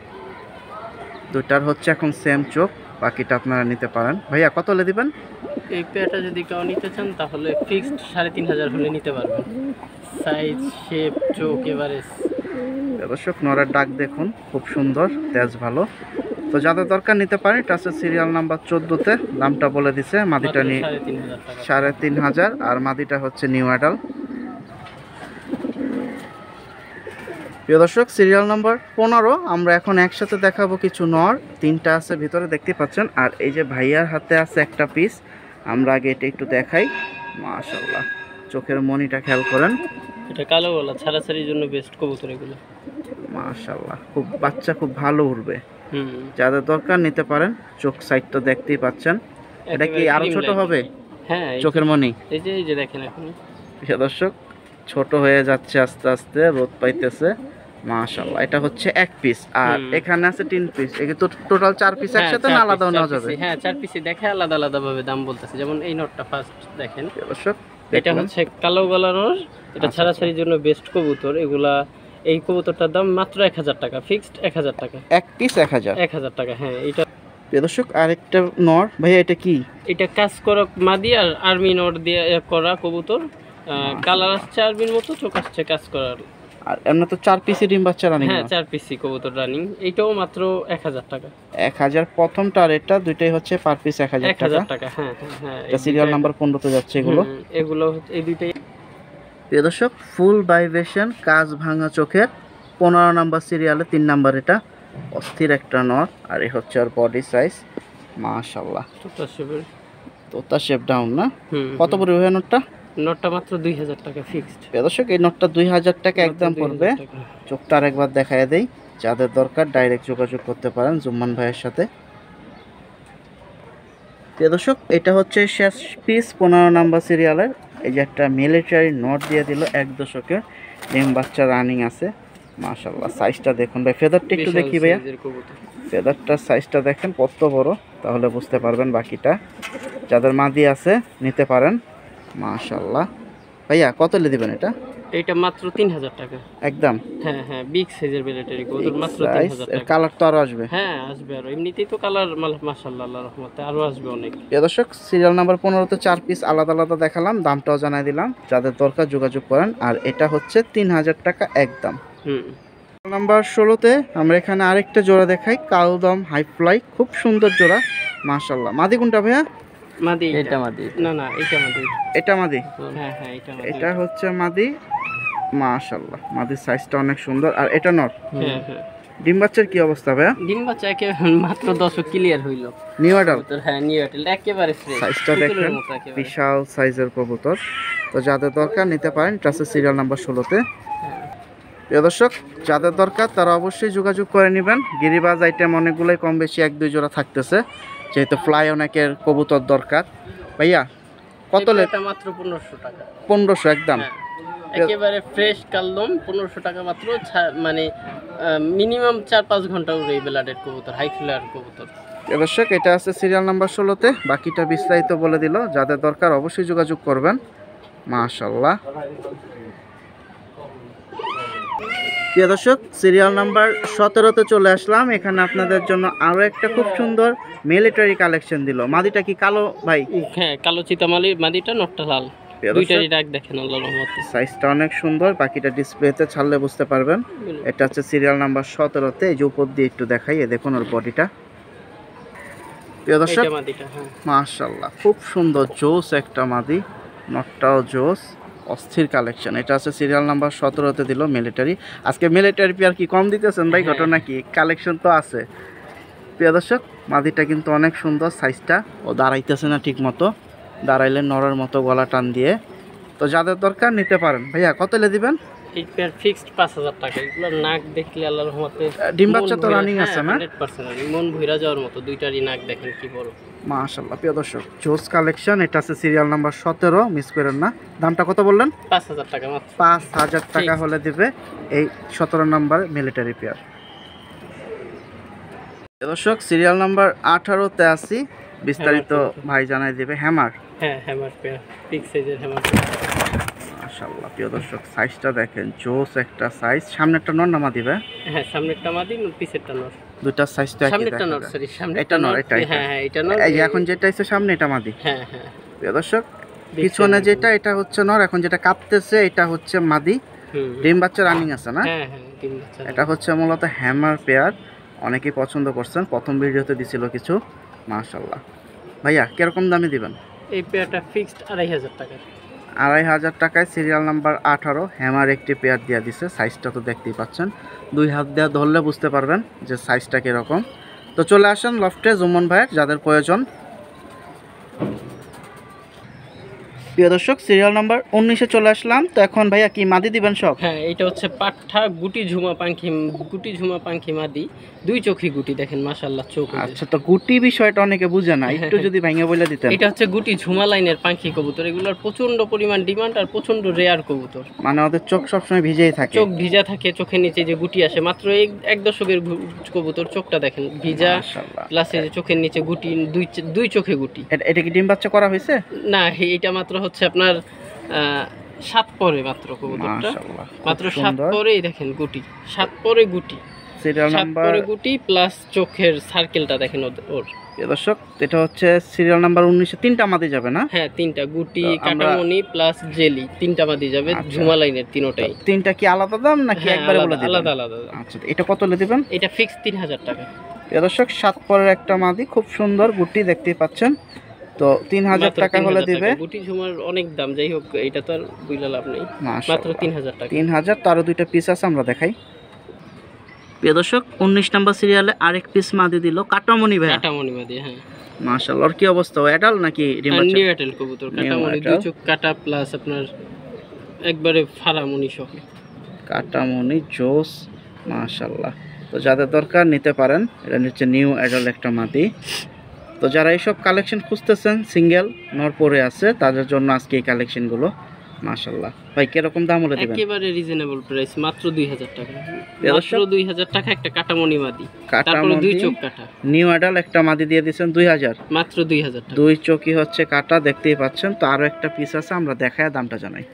দুটার হচ্ছে এখন সেম চোখ, বাকিটা আপনারা নিতে পারেন। ভাইয়া কত হলে দিবেন? এই পেয়ারটা যদি কেউ নিতে চান তাহলে ফিক্সড 3,500 হলে নিতে পারবেন। সাইজ, শেপ, চোখ এভারেজ। দর্শক নরের ডাক দেখুন, খুব সুন্দর, তেজ ভালো। তো যাদের দরকার নিতে পারেন। এটা আছে সিরিয়াল নাম্বার 14-তে, দামটা বলে দিছে। মাদিটা নিয়ে 3,500 টাকা। 3,500, আর মাদিটা হচ্ছে নিউ অ্যাডাল। প্রিয় দর্শক সিরিয়াল নাম্বার 15 আমরা এখন একসাথে দেখাবো কিছু নর। 3টা আছে ভিতরে দেখতে পাচ্ছেন, আর এই যে ভাইয়ার হাতে আছে একটা পিস। আমরা আগে এটা একটু দেখাই। মাশাআল্লাহ, চোখের মনিটা খেয়াল করেন। এটা কালো গলা, ছাড়াছাড়ির জন্য বেস্ট কবুতর এগুলো। মাশাআল্লাহ, খুব বাচ্চা খুব ভালো উঠবে। হুম, যাদের দরকার নিতে পারেন। চোখ সাইডটা দেখতেই পাচ্ছেন। এটা কি একেবারে আরো cream ছোট light। হবে হ্যাঁ, চোখের মনি? এই যে দেখেন এখন। প্রিয় দর্শক ছোট হয়ে যাচ্ছে আস্তে আস্তে, রোদ পাইতেছে। মাশাআল্লাহ, এটা হচ্ছে এক পিস, আর এখানে আছে 3 পিস। একে তো টোটাল 4 পিস একসাথে না আলাদা নেওয়া যাবে? হ্যাঁ, 4 পিসে দেখে আলাদা আলাদা ভাবে দাম বলতেছে। যেমন এই নটটা ফার্স্ট দেখেন, প্রিয় দর্শক এটা হচ্ছে কালো গলা নর। এটা ছাড়াছাড়ির জন্য বেস্ট কবুতর এগুলা। এই কবুতরটার দাম মাত্র 1,000 টাকা, ফিক্সড 1,000 টাকা। এক পিস 1,000? 1,000 টাকা, হ্যাঁ। এটা প্রিয় দর্শক আরেকটা নর। ভাইয়া এটা কি? এটা কাজ করা মাদি আর আর্মি নর দিয়ে করা কবুতর। কালার আসছে আর্মির মতো, চোখ আসছে কাজ করার। আর এমনি তো 4 পিসি ডিম বাচ্চা রানিং। হ্যাঁ 4 পিসি কবুতর রানিং, এইটাও মাত্র 1000 টাকা। 1000 প্রথমটা আর এটা দুইটাই হচ্ছে পার পিস 1000 টাকা। 1000 টাকা, হ্যাঁ হ্যাঁ। এটা সিরিয়াল নাম্বার 15 তে যাচ্ছে এগুলো। এগুলো এই দুইটাই। প্রিয় দর্শক, ফুল ভাইব্রেশন কাজ ভাঙা চোখের 15 নাম্বার সিরিয়ালে 3 নাম্বার, এটা অস্থির একটা নর। আর এই হচ্ছে আর বডি সাইজ মাশাআল্লাহ, তোতা শেপ ডাউন না? কত পড়বে ওই নটটা? নটটা মাত্র 2000 টাকা ফিক্সড। প্রিয় দর্শক, এই নটটা 2000 টাকা একদম পড়বে। চোখটা আরেকবার দেখায় দেই, যাদের দরকার ডাইরেক্ট যোগাযোগ করতে পারেন জুম্মান ভাইয়ের সাথে। প্রিয় দর্শক, এটা হচ্ছে শেষ পিস 15 নাম্বার সিরিয়ালের। এই যে একটা মিলিটারি নট দিয়ে দিল, 1 দশকের ডিম বাচ্চা রানিং আছে মাশাআল্লাহ। সাইজটা দেখুন ভাই, ফেদারটা একটু দেখি ভাইয়া, ফেদারটার সাইজটা দেখেন কত বড়, তাহলে বুঝতে পারবেন বাকিটা। যাদের মাদি আছে নিতে পারেন মাশাআল্লাহ। ভাইয়া কত লে দিবেন এটা? এটা মাত্র 3000 টাকা একদম। হ্যাঁ হ্যাঁ, বিগ সাইজের মিলিটারি কবুতর মাত্র 3000 টাকা। কালার তো আরো আসবে। হ্যাঁ আসবে আরো, এমনিতেই তো কালার মাশাআল্লাহ আল্লাহর রহমতে আরো আসবে অনেক। প্রিয় দর্শক, সিরিয়াল নাম্বার 15 তে 4 পিস আলাদা আলাদা দেখালাম, দামটাও জানাই দিলাম, যাদের দরকার যোগাযোগ করেন। আর এটা হচ্ছে 3000 টাকা একদম। নাম্বার 16 তে আমরা এখানে আরেকটা জোড়া দেখাই, কালদম হাই ফ্লাই, খুব সুন্দর জোড়া মাশাআল্লাহ। মাদি কোনটা ভাইয়া? মাদি এটা মাদি না না, এটা মাদি। এটা মাদি? হ্যাঁ হ্যাঁ এটা মাদি। এটা হচ্ছে মাদি মাশাআল্লাহ, মাদির সাইজটা অনেক সুন্দর। আর এটা নর? হ্যাঁ হ্যাঁ। ডিম বাচ্চার কি অবস্থা ভাইয়া? ডিম বাচ্চা মাত্র 10 ক্লিয়ার হইল। New adult? হ্যাঁ নিউ অ্যাডাল্ট একেবারে ফ্রেশ। সাইজটা দেখেন বিশাল সাইজের কবুতর। তো যাদের দরকার নিতে পারেন, ট্রাসে সিরিয়াল নাম্বার 16 তে। প্রিয় দর্শক, যাদের দরকার তারা অবশ্যই যোগাযোগ করে নেবেন। গিরিবাজ আইটেম অনেকগুলোই কম বেশি 1-2 জোড়া থাকতেছে, যেহেতু ফ্লাই অনেকের কবুতর দরকার। ভাইয়া কত লে? এটা মাত্র 1500 টাকা। 1500 একদম। একেবারে ফ্রেশ কালদম 1500 টাকা মাত্র, মানে মিনিমাম 4-5 ঘন্টা উড়ে এই ব্লাডের কবুতর, হাই ফ্লায়ার কবুতর। প্রিয় দর্শক, এটা আছে সিরিয়াল নাম্বার 16 তে, বাকিটা বিস্তারিত বলে দিল। যাদের দরকার অবশ্যই যোগাযোগ করবেন মাশাআল্লাহ। প্রিয় দর্শক, সিরিয়াল নাম্বার 17 তে চলে আসলাম। এখানে আপনাদের জন্য আরো একটা খুব সুন্দর মিলিটারি কালেকশন দিল। মাদিটা কি কালো ভাই? হ্যাঁ কালো চিতামালি মাদিটা, নটটা লাল। দুইটারই ডাক দেখেন আল্লাহর রহমতে। সাইজটা অনেক সুন্দর, বাকিটা ডিসপ্লেতে ছাড়লে বুঝতে পারবেন। এটা হচ্ছে সিরিয়াল নাম্বার 17 তে। এই যে উপর দিয়ে একটু দেখাই, দেখুন ওর বডিটা। প্রিয় দর্শক, মাশাআল্লাহ খুব সুন্দর জোস একটা মাদি, নটটাও জোস, অস্থির কালেকশন। এটা আছে সিরিয়াল নাম্বার 17 তে দিল মিলিটারি। আজকে মিলিটারি পেয়ার কি কম দিতেছেন ভাই? ঘটনা কি? কালেকশন তো আছে। প্রিয় দর্শক, মাদিটা কিন্তু অনেক সুন্দর, সাইজটা ও দাঁড়াইতেছে না ঠিক মতো, দাঁড়াইলে নরের মতো গলা টান দিয়ে। তো যাদের দরকার নিতে পারেন। ভাইয়া কত লে দিবেন? এই পেয়ার ফিক্সড 5000 টাকা। এগুলো নাক দেখলে আল্লাহর রহমতে ডিম বাচ্চা তো রানিং আছে না? 100% মন ভইরা যাওয়ার মতো, দুইটারই নাক দেখেন কি বড় মাশাআল্লাহ। প্রিয় দর্শক, জোস কালেকশন। এটা আছে সিরিয়াল নাম্বার 17, মিস করেন না। দামটা কত বললেন? 5000 টাকা মাত্র। 5000 টাকা হলে দিবে এই 17 নাম্বার মিলিটারি পেয়ার। দর্শক, সিরিয়াল নাম্বার 18 তে আসি, বিস্তারিত ভাই জানাই দিবে। হ্যামার? হ্যাঁ হ্যামার পেয়ার, বিগ সাইজের হ্যামার। মাশাআল্লাহ প্রিয় দর্শক, সাইজটা দেখেন, জোস একটা সাইজ। সামনেরটা নর না মাদি ভাই? হ্যাঁ সামনেরটা মাদি, পিছেরটা নর। দুইটা সাইজ তো একই। সামনেরটা নর, সরি সামনেরটা এটা নর, এটা। হ্যাঁ হ্যাঁ এটা নর। এই যে এখন যেটা আছে সামনে, এটা মাদি। হ্যাঁ হ্যাঁ। প্রিয় দর্শক, পিছনে যেটা, এটা হচ্ছে নর, এখন যেটা কাঁপতেছে এটা হচ্ছে মাদি। ডিম বাচ্চা রানিং আছে না? হ্যাঁ হ্যাঁ ডিম বাচ্চা। এটা হচ্ছে মূলত হ্যামার পেয়ার, অনেকেই পছন্দ করছেন, প্রথম ভিডিওতে দিছিল কিছু। মাশাআল্লাহ। ভাইয়া কিরকম দামে দিবেন? এই পেয়ারটা ফিক্সড 2500 টাকা। 2500 টাকায় সিরিয়াল নাম্বার 18 হ্যামার একটি পেয়ার দিয়ে দিছে। সাইজটা তো দেখতেই পাচ্ছেন, 2 হাত দিয়ে ধরলে বুঝতে পারবেন যে সাইজটা কীরকম। তো চলে আসেন লফটে জুম্মন ভাইয়ের, যাদের প্রয়োজন। প্রিয় দর্শক, সিরিয়াল নাম্বার 19-এ চলে আসলাম। তো এখন ভাইয়া কি মাদি দিবেন সব? হ্যাঁ এটা হচ্ছে পাঠা গুটি ঝুমা পাখি মাদি, 2 চোখী গুটি দেখেন মাশাআল্লাহ চোখ। আচ্ছা, তো গুটি বিষয়টা অনেকে বুঝে না, একটু যদি ভাঙে বলে দিতেন। এটা হচ্ছে গুটি ঝুমা লাইনের পাখি কবুতর, এগুলোর প্রচন্ড পরিমাণ ডিমান্ড আর প্রচন্ড রেয়ার কবুতর। মানে ওদের চোখ সবসময় ভিজেই থাকে? চোখ ভিজা থাকে, চোখের নিচে যে গুটি আসে, মাত্র 1 দশকের কবুতর, চোখটা দেখেন ভিজা, প্লাস এই যে চোখের নিচে গুটি, 2 চোখে গুটি। এটা কি ডিম বাচ্চা করা হয়েছে? না, এটা মাত্র হচ্ছে আপনার 7 পরে মাত্র কবুতরটা, মাত্র 7 পরেই দেখেন গুটি, 7 পরে গুটি। সিরিয়াল সাত নাম্বার পরে গুটি প্লাস চোখের সার্কেলটা দেখেন ওর। প্রিয় দর্শক এটা হচ্ছে সিরিয়াল নাম্বার 19 তিনটা মাদি যাবে না? হ্যাঁ, তিনটা গুটি, তো আমরা- কাটামনি প্লাস জেলি, তিনটা মাদি যাবে আচ্ছা। ঝুমা লাইনের তিনোটাই। তিনটা কি আলাদা দাম নাকি হ্যাঁ, একবারে বলে আলাদা দিবেন? আলাদা আলাদা দাম। আচ্ছা এটা কত হলে দিবেন? এটা ফিক্স 3000 টাকা। প্রিয় দর্শক 7 পরের একটা মাদি, খুব সুন্দর গুটি দেখতেই পাচ্ছেন। তো 3000 মাত্র টাকা হলে 3000 দিবে। টাকা। গুটি ঝুমার অনেক দাম, যাই হোক এটা তো আর বুঝলা লাভ নেই। মাত্র মাশাআল্লাহ 3000 টাকা। 3000। তো আরো দুইটা পিস আছে, আমরা দেখাই। প্রিয় দর্শক 19 নাম্বার সিরিয়ালে আরেক পিস মাদি দিল কাটামনি ভাই। কাটামনি মাদি, হ্যাঁ। মাশাআল্লাহ। ওর কি অবস্থা, অ্যাডাল নাকি ডিম বাচ্চা? নিউ এয়ারটেল কবুতর, কাটামনি, দুই চোখ কাটা প্লাস আপনার একবারে ফারামনি সহ। কাটামনি জোস, মাশাআল্লাহ। তো যাদের দরকার নিতে পারেন, এটা হচ্ছে নিউ অ্যাডাল একটা মাদি। তো যারা এইসব কালেকশন খুঁজতেছেন, সিঙ্গেল নর পরে আছে, তাদের জন্য আজকে এই কালেকশনগুলো। মাশাআল্লাহ ভাই, কিরকম দাম হলে দিবেন? একেবারে রিজনেবল প্রাইস, মাত্র 2000 টাকা। প্রিয় মাত্র দর্শক, 2000 টাকা একটা কাটামনি মাদি, তারপরে কাটামনি দুই চোখ কাটা। নিউ অ্যাডাল একটা মাদি দিয়ে দিয়েছেন 2000। মাত্র 2000 টাকা। দুই চোখই হচ্ছে কাটা, দেখতেই পাচ্ছেন। তো আরও একটা পিস আছে, আমরা দেখায় দামটা জানাই।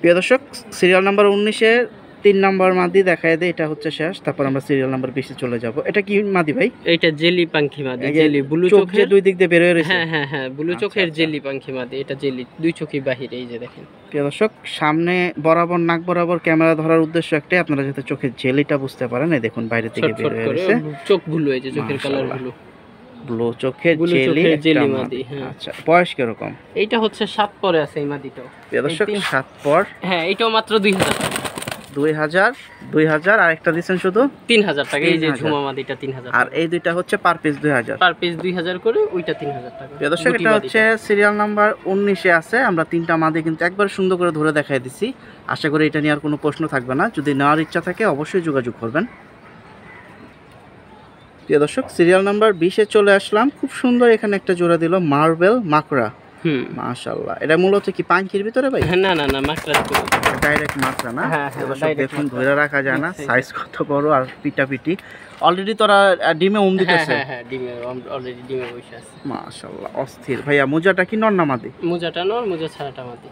প্রিয় দর্শক সিরিয়াল নাম্বার 19-এর 3 নাম্বার মাদি দেখায় দেয়, এটা হচ্ছে শেষ। তারপর আমরা সিরিয়াল নাম্বার 20-এ চলে যাব। এটা কি মাদি ভাই? এটা জেলি পাঙ্খি মাদি, এই যে জেলি ব্লু চোখ যে চোখের। দুই দিক দিয়ে বের হয়ে রয়েছে। হ্যাঁ হ্যাঁ হ্যাঁ, ব্লু আচ্ছা, চোখের আচ্ছা। জেলি পাঙ্খি মাদি, এটা জেলি, দুই চোখই বাহিরে, এই যে দেখেন। প্রিয় দর্শক সামনে বরাবর নাক বরাবর ক্যামেরা ধরার উদ্দেশ্য একটাই, আপনারা যাতে চোখের জেলিটা বুঝতে পারেন। এই দেখুন বাইরে থেকে বের ছটফট হয়ে করে রয়েছে চোখ ব্লু, এই যে চোখের কালার মাশাআল্লাহ। ব্লু। ব্লু চোখের ব্লু জেলি চোখের একটা জেলি মাদি। মাদি, হ্যাঁ। আচ্ছা বয়স কিরকম? এইটা হচ্ছে 7 পরে আছে এই মাদিটাও। প্রিয় দর্শক এই তিন- 7 পর, হ্যাঁ, এইটাও মাত্র 2000 টাকা। 2000 আর একটা দিচ্ছেন শুধু 3000 টাকা, এই যে 3000 ঝুমা মাদিটা 3000 আর টাকা। এই দুইটা হচ্ছে পার পিস 2000। পার পিস 2000 করে, ওইটা 3000 টাকা। প্রিয় দর্শক গুটি এটা মাদিটা। হচ্ছে সিরিয়াল নাম্বার 19-এ আছে। আমরা তিনটা মাদি কিন্তু একবার সুন্দর করে ধরে দেখাই দিছি। আশা করি এটা নিয়ে আর কোনো প্রশ্ন থাকবে না। যদি নেওয়ার ইচ্ছা থাকে অবশ্যই যোগাযোগ করবেন। প্রিয় দর্শক সিরিয়াল নাম্বার 20-এ চলে আসলাম। খুব সুন্দর এখানে একটা জোড়া দিল মার্বেল মাকড়া। মাশাআল্লাহ। এটা মূলত কি পাঙ্কির ভিতরে ভাই? না না না, মাকড়া কবুতর। ডাইরেক্ট মাকড়া না? হ্যাঁ, প্রিয় দর্শক direct দেখুন মাকড়া। ধরে রাখা যায় না, দেখছি। সাইজ কত বড় আর পিটাপিটি। অলরেডি তোরা ডিমে হ্যাঁ দিতেছে। হ্যাঁ হ্যাঁ, ডিমে অলরেডি ডিমে বসে আছে। মাশাআল্লাহ অস্থির। ভাইয়া মোজাটা কি নর না মাদি? মোজাটা নর, মোজা ছাড়াটা মাদি।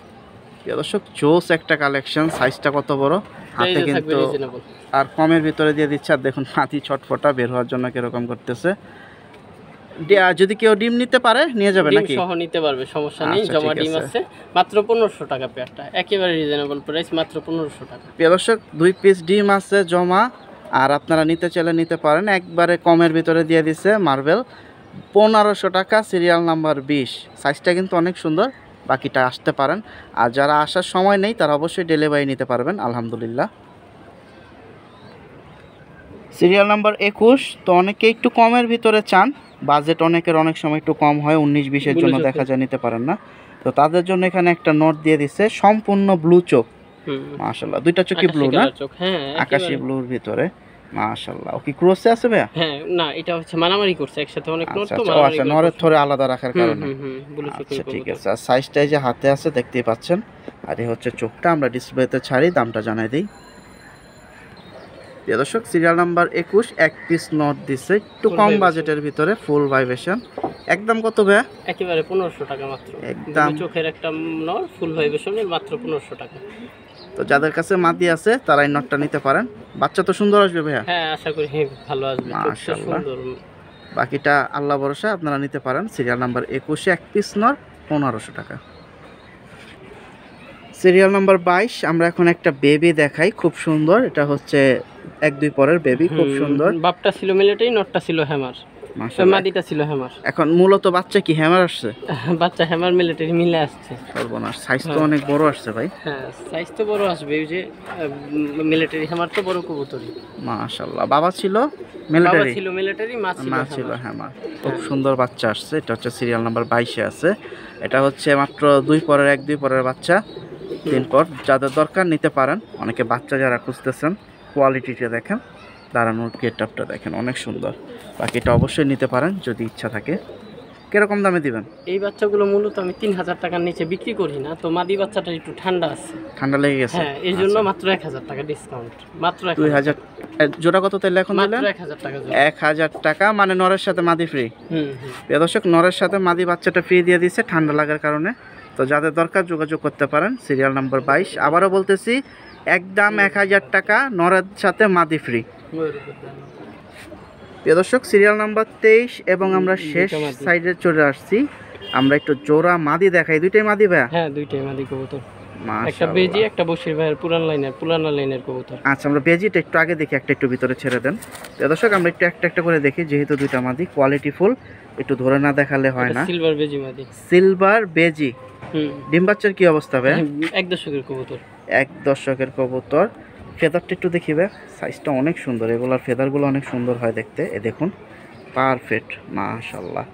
প্রিয় দর্শক জোস একটা কালেকশন। সাইজটা কত বড়, হাতে প্রাইসও থাকবে কিন্তু রিজনেবল। আর কমের ভিতরে দিয়ে দিচ্ছে। আর দেখুন হাতি ছটফটা বের হওয়ার জন্য কিরকম করতেছে। যদি কেউ ডিম নিতে পারে নিয়ে যাবে ডিম নাকি? সহ নিতে পারবে, সমস্যা নেই। আচ্ছা, জমা ঠিক ডিম আছে। আছে, মাত্র 1500 টাকা পেয়ারটা। একেবারে রিজনেবল প্রাইস, মাত্র 1500 টাকা। প্রিয় দর্শক 2 পিস ডিম আছে জমা, আর আপনারা নিতে চাইলে নিতে পারেন। একবারে কমের ভিতরে দিয়ে দিছে মার্বেল, 1500 টাকা, সিরিয়াল নাম্বার 20। সাইজটা কিন্তু অনেক সুন্দর, বাকিটা আসতে পারেন। আর যারা আসার সময় নেই তারা অবশ্যই ডেলিভারি নিতে পারবেন আলহামদুলিল্লাহ। Serial number 21। তো অনেকে একটু কমের ভিতরে চান, বাজেট অনেকের অনেক সময় একটু কম হয়, 19-20-এর জন্য ব্লু দেখা চোখের। যায় নিতে পারেন না। তো তাদের জন্য এখানে একটা নোট দিয়ে দিচ্ছে, সম্পূর্ণ ব্লু চোখ। মাশাআল্লাহ, দুইটা চোখই ব্লু না? চোখ, হ্যাঁ আকাশি একেবারে। ব্লুর ভিতরে। মাশাআল্লাহ। ও কি ক্রসে আছে ভাইয়া? হ্যাঁ, না এটা হচ্ছে মারামারি করছে একসাথে অনেক নোট, আচ্ছা তো আচ্ছা, ও মারামারি আচ্ছা, করছে। নরের থরে আলাদা রাখার কারণে। ব্লু চোখের আচ্ছা ঠিক কবুতর। আছে। আর সাইজটা যে হাতে আছে দেখতেই পাচ্ছেন। আর এই হচ্ছে চোখটা, আমরা ডিসপ্লেতে ছাড়ি, দামটা জানাই দিই। প্রিয় দর্শক সিরিয়াল নাম্বার 21 এক পিস নোট দিচ্ছে, একটু Full কম vibration। বাজেটের ভিতরে, ফুল ভাইব্রেশন। একদম কত ভাইয়া? একেবারে 1500 টাকা মাত্র। একদম। ব্লু চোখের একটা নর, ফুল ভাইব্রেশনের, মাত্র 1500 টাকা। তো যাদের কাছে মাদি আছে তারা এই নোটটা নিতে পারেন। বাচ্চা তো সুন্দর আসবে ভাইয়া? হ্যাঁ, আশা করি ভালো আসবে। চোখটা মাশাআল্লাহ। সুন্দর। বাকিটা আল্লাহ ভরসা, আপনারা নিতে পারেন। সিরিয়াল নাম্বার 21 এক পিস নর, 1500 টাকা। সিরিয়াল নাম্বার 22 আমরা এখন একটা বেবি দেখাই, খুব সুন্দর। এটা হচ্ছে 1-2 পরের বেবি, খুব সুন্দর। বাপটা ছিল মিলিটারি, নটটা ছিল হ্যামার, মাশাআল্লাহ। মাদিটা ছিল হ্যামার। এখন মূলত বাচ্চা কি হ্যামার আসছে? বাচ্চা হ্যামার মিলিটারি মিলে আসছে। সর্বনাশ, সাইজ তো অনেক বড় আসছে ভাই। হ্যাঁ, সাইজ তো বড় আসবে, ওই যে মিলিটারি হ্যামার তো বড় কবুতরই। মাশাআল্লাহ। বাবা ছিল বাবা মিলিটারি, ছিল মিলিটারি, মা ছিল মা ছিল হ্যামার। হ্যামার। খুব সুন্দর বাচ্চা আসছে। এটা হচ্ছে সিরিয়াল নাম্বার 22-এ আছে। এটা হচ্ছে মাত্র 2 পরের 1-2 পরের বাচ্চা, 3 পর। যাদের দরকার নিতে পারেন। অনেকে বাচ্চা যারা খুঁজতেছেন, কোয়ালিটিটা দেখেন, দাঁড়ানোর গেটআপটা দেখেন, অনেক সুন্দর। বাকিটা অবশ্যই নিতে পারেন যদি ইচ্ছা থাকে। কিরকম দামে দিবেন? এই বাচ্চাগুলো মূলত আমি 3000 টাকার নিচে বিক্রি করি না, তো মাদি বাচ্চাটা একটু ঠান্ডা আছে। ঠান্ডা লেগে গেছে? হ্যাঁ, এই জন্য মাত্র 1000 টাকা ডিসকাউন্ট। মাত্র 2000 জোড়া কত তাইলে এখন মাত্র দিলেন? 1000 টাকা জোড়া। 1000 টাকা, মানে নরের সাথে মাদি ফ্রি। হুম। প্রিয় দর্শক নরের সাথে মাদি বাচ্চাটা ফ্রি দিয়ে দিচ্ছে ঠান্ডা লাগার কারণে। তো যাদের দরকার যোগাযোগ করতে পারেন। Serial number 22। আবারও বলতেছি, একদম 1000 টাকা, নরের সাথে মাদি ফ্রি। প্রিয় দর্শক সিরিয়াল নাম্বার 23 এবং আমরা শেষ দুইটা মাদি। সাইডে চলে আসছি। আমরা একটু জোড়া মাদি দেখাই, দুইটাই মাদি ভাইয়া? হ্যাঁ, দুইটাই মাদি কবুতর। একটা মাশাআল্লাহ। বেজি, একটা বশির ভাইয়ের পুরানা লাইনের কবুতর। আচ্ছা, আমরা বেজিটা একটু আগে দেখি, একটা একটু ভিতরে ছেড়ে দেন। প্রিয় দর্শক আমরা একটু একটা একটা করে দেখি, যেহেতু দুইটা মাদি কোয়ালিটি ফুল, একটু ধরে না দেখালে হয় না। সিলভার বেজি মাদি। সিলভার বেজি। হুম। ডিম বাচ্চার কি অবস্থা ভাই? এক দশকের কবুতর। এক দশকের কবুতর। ফেদারটা একটু দেখিবে, সাইজটা অনেক সুন্দর, এগুলার ফেদারগুলো অনেক সুন্দর হয় দেখতে। এ দেখুন, পারফেক্ট, মাশাআল্লাহ।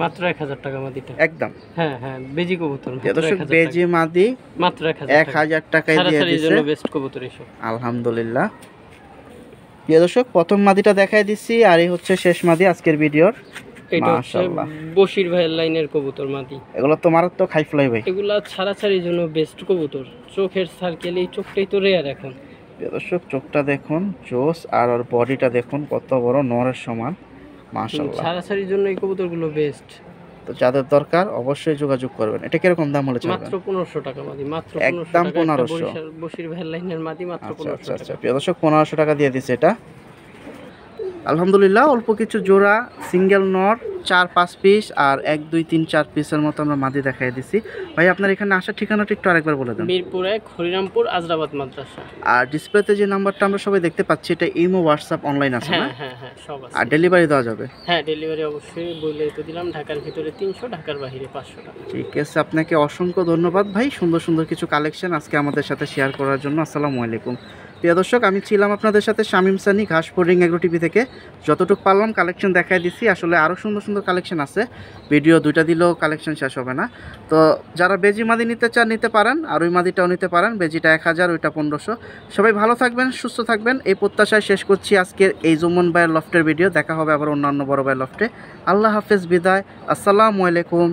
মাত্র 1000 টাকা মাদিটা। একদম। হ্যাঁ হ্যাঁ, বেজি কবুতর। প্রিয় দর্শক বেজি মাদি মাত্র 1000 টাকায় দিয়ে সারাসারির দিছে। জন্য বেস্ট কবুতর এসব। আলহামদুলিল্লাহ। প্রিয় দর্শক প্রথম মাদিটা দেখাই দিচ্ছি, আর এই হচ্ছে শেষ মাদি আজকের ভিডিওর। এটা হচ্ছে মাশাআল্লাহ। বশির ভাইয়ের লাইনের কবুতর মাদি। এগুলো তো মারাত্মক হাই ফ্লাই ভাই। এগুলা ছাড়াছাড়ির জন্য বেস্ট কবুতর। চোখের সার্কেল, এই চোখটাই তো রেয়ার এখন। প্রিয় দর্শক চোখটা দেখুন, জোস, আর ওর বডিটা দেখুন কত বড়, নরের সমান, মাশাআল্লাহ। ছাড়াছাড়ির জন্য এই কবুতরগুলো বেস্ট। তো যাদের দরকার অবশ্যই যোগাযোগ করবেন। এটা কিরকম দাম হলে মাত্র ছাড়বেন? 1500 টাকা মাদি, মাত্র একদম 1500 টাকা। 1500। বশির ভাইয়ের লাইনের মাদি মাত্র আচ্ছা আচ্ছা 1500 আচ্ছা, টাকা। প্রিয় দর্শক 1500 টাকা দিয়ে দিছে এটা। আলহামদুলিল্লাহ, অল্প কিছু জোড়া সিঙ্গেল নর 4-5 পিস আর 1 2 3 4 পিসের মতো আমরা মাদি দেখাই দিছি। ভাই আপনার এখানে আসার ঠিকানাটা একটু আরেকবার বলে দেন। মিরপুর 1, হরিরামপুর, আজরাবাদ মাদ্রাসা। আর ডিসপ্লেতে যে নাম্বারটা আমরা সবাই দেখতে পাচ্ছি, এটা ইমো, হোয়াটসঅ্যাপ, অনলাইন আছে না? হ্যাঁ হ্যাঁ হ্যাঁ, সব আছে। আর ডেলিভারি দেওয়া যাবে? হ্যাঁ, ডেলিভারি অবশ্যই। বললেই তো দিলাম। ঢাকার ভিতরে 300, ঢাকার বাইরে 500 টাকা। ঠিক আছে, আপনাকে অসংখ্য ধন্যবাদ ভাই, সুন্দর সুন্দর কিছু কালেকশন আজকে আমাদের সাথে শেয়ার করার জন্য। আসসালামু আলাইকুম। প্রিয় দর্শক, আমি ছিলাম আপনাদের সাথে Shamim Sunny, Ghaspur ring agro TV থেকে। যতটুকু পারলাম কালেকশন দেখাই দিচ্ছি। আসলে আরও সুন্দর সুন্দর কালেকশন আছে, ভিডিও দুইটা দিলেও কালেকশন শেষ হবে না। তো যারা বেজি মাদি নিতে চান নিতে পারেন, আর ওই মাদিটাও নিতে পারেন। বেজিটা 1000, ওইটা 1500। সবাই ভালো থাকবেন, সুস্থ থাকবেন, এই প্রত্যাশায় শেষ করছি আজকের এই জুম্মন ভাইয়ের লফটের ভিডিও। দেখা হবে আবার অন্যান্য বড় ভাইয়ের লফটে। আল্লাহ হাফেজ, বিদায়, আসসালামু আলাইকুম।